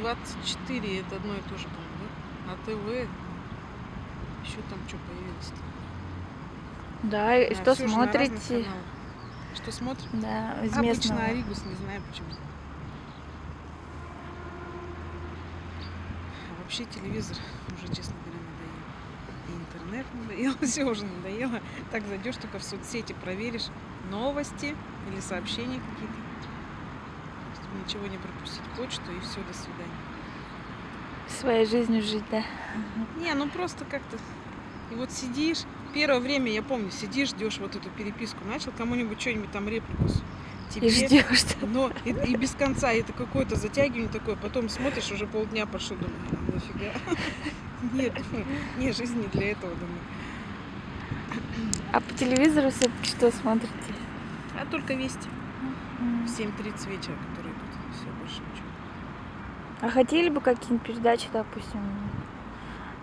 24 это одно и то же, по-моему, да? А ТВ еще там что появилось-то? Да, и что Всё же на разных смотрите? каналах. Что смотрим? Да, из Обычно местного. Аригус, не знаю почему. А вообще телевизор уже, честно говоря, надоел. И интернет надоел, все уже надоело. Так зайдешь, только в соцсети проверишь новости или сообщения какие-то, чтобы ничего не пропустить, почту, и все, до свидания. Своей жизнью жить, да. Не, ну просто как-то. И вот сидишь, первое время, я помню, сидишь, ждешь вот эту переписку, начал кому-нибудь что-нибудь там реплику И тебе, ждешь. но и без конца, это какое-то затягивание такое, потом смотришь, уже полдня прошло, думаю, а нафига? Нет, думаю, не, жизнь не для этого, думаю. А по телевизору все-таки что смотрите? А только вести в 7:30 вечера, которые идут, все, больше ничего. А хотели бы какие-нибудь передачи, допустим,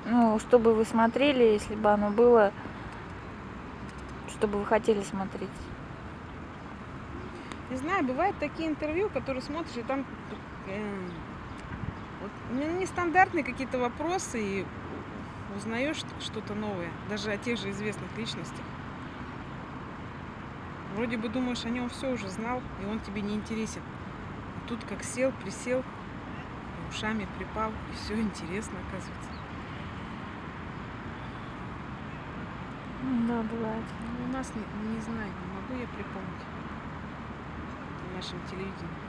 ну, чтобы вы смотрели, если бы оно было, чтобы вы хотели смотреть? Не знаю, бывают такие интервью, которые смотришь, и там вот, нестандартные какие-то вопросы, и узнаешь что-то новое, даже о тех же известных личностях. Вроде бы думаешь, о нем все уже знал, и он тебе не интересен. А тут как сел, присел, и ушами припал, и все интересно, оказывается. Да, бывает. Ну, у нас не знаю, не могу я припомнить на нашем телевидении.